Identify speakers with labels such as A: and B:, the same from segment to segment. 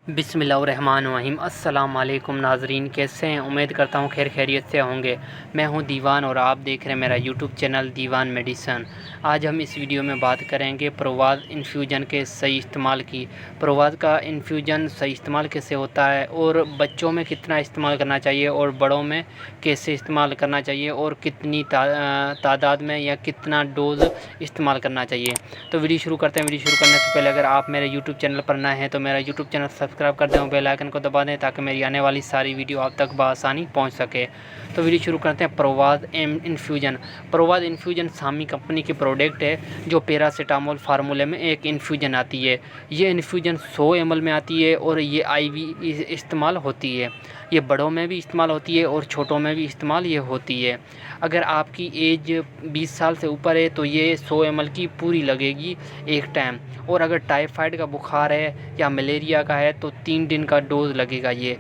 A: بسم اللہ الرحمن الرحیم۔ السلام علیکم ناظرین، کیسے ہیں؟ امید کرتا ہوں خیر خیریت سے ہوں گے۔ میں ہوں دیوان اور آپ دیکھ رہے ہیں میرا یوٹیوب چینل دیوان میڈیسن۔ آج ہم اس ویڈیو میں بات کریں گے پرواز انفیوژن کے صحیح استعمال کی۔ پرواز کا انفیوژن صحیح استعمال کیسے ہوتا ہے اور بچوں میں کتنا استعمال کرنا چاہیے اور بڑوں میں کیسے استعمال کرنا چاہیے اور کتنی تعداد میں یا کتنا ڈوز استعمال کرنا چاہیے۔ تو ویڈیو شروع کرتے ہیں۔ ویڈیو شروع کرنے سے پہلے اگر آپ میرے یوٹیوب چینل پر نئے ہیں تو میرا یوٹیوب چینل سبسکرائب کر دیں اور بیل آئکن کو دبا دیں تاکہ میری آنے والی ساری ویڈیو آپ تک بآسانی پہنچ سکے۔ تو ویڈیو شروع کرتے ہیں۔ پرواز انفیوژن۔ پرواز انفیوژن سامی کمپنی کی پروڈکٹ ہے جو پیراسیٹامول فارمولے میں ایک انفیوژن آتی ہے۔ یہ انفیوژن 100 ml میں آتی ہے اور یہ IV استعمال ہوتی ہے۔ یہ بڑوں میں بھی استعمال ہوتی ہے اور چھوٹوں میں بھی استعمال یہ ہوتی ہے۔ اگر آپ کی ایج 20 سال سے اوپر ہے تو یہ 100 ml کی پوری لگے گی ایک ٹائم، اور اگر ٹائیفائڈ کا بخار ہے یا ملیریا کا ہے تو 3 دن کا ڈوز لگے گا۔ یہ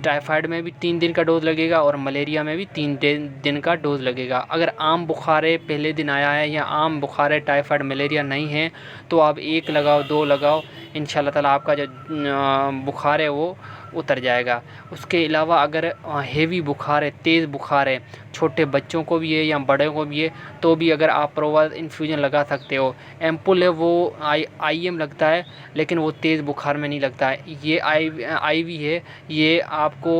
A: ٹائیفائڈ میں بھی 3 دن کا ڈوز لگے گا اور ملیریا میں بھی 3 دن کا ڈوز لگے گا۔ اگر عام بخار ہے، پہلے دن آیا ہے یا عام بخار ہے، ٹائیفائڈ ملیریا نہیں ہے تو آپ 1 لگاؤ 2 لگاؤ، انشاءاللہ تعالیٰ آپ کا جو بخار ہے وہ اتر جائے گا۔ اس کے علاوہ اگر ہیوی بخار ہے، تیز بخار ہے، چھوٹے بچوں کو بھی ہے یا بڑے کو بھی ہے تو بھی اگر آپ پرواز انفیوژن لگا سکتے ہو۔ ایمپول ہے وہ IM لگتا ہے لیکن وہ تیز بخار میں نہیں لگتا ہے۔ یہ IV ہے، یہ آپ کو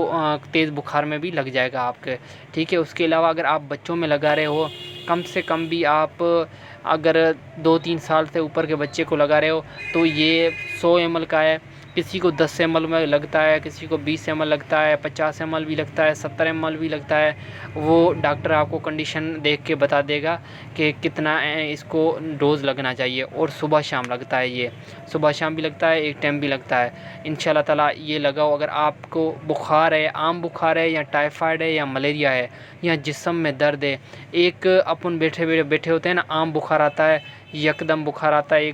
A: تیز بخار میں بھی لگ جائے گا آپ کے، ٹھیک ہے۔ اس کے علاوہ اگر آپ بچوں میں لگا رہے ہو، کم سے کم بھی آپ اگر 2-3 سال سے اوپر کے بچے کو لگا رہے ہو تو یہ 100 ml کا ہے۔ کسی کو 10 ml میں لگتا ہے، کسی کو 20 ml لگتا ہے، 50 ml بھی لگتا ہے، 70 ml بھی لگتا ہے۔ وہ ڈاکٹر آپ کو کنڈیشن دیکھ کے بتا دے گا کہ کتنا اس کو ڈوز لگنا چاہیے، اور صبح شام لگتا ہے۔ یہ صبح شام بھی لگتا ہے، ایک ٹائم بھی لگتا ہے۔ انشاءاللہ تعالیٰ یہ لگاؤ۔ اگر آپ کو بخار ہے، عام بخار ہے یا ٹائیفائڈ ہے یا ملیریا ہے یا جسم میں درد ہے، ایک اپن بیٹھے ہوتے ہیں نا، عام بخار آتا ہے، یکدم بخار آتا ہے،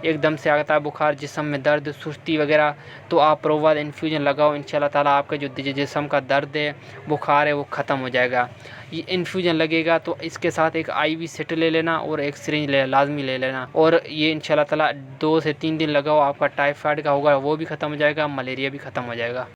A: ایک دم سے آتا ہے بخار، جسم میں درد، سستی وغیرہ، تو آپ پرواز انفیوژن لگاؤ، انشاءاللہ تعالیٰ آپ کا جو جسم کا درد ہے، بخار ہے، وہ ختم ہو جائے گا۔ یہ انفیوژن لگے گا تو اس کے ساتھ ایک IV سیٹ لے لینا اور ایک سرنج لازمی لے لینا، اور یہ انشاءاللہ تعالیٰ 2 سے 3 دن لگاؤ، آپ کا ٹائیفائڈ کا ہوگا وہ بھی ختم ہو جائے گا، ملیریا بھی ختم ہو جائے گا۔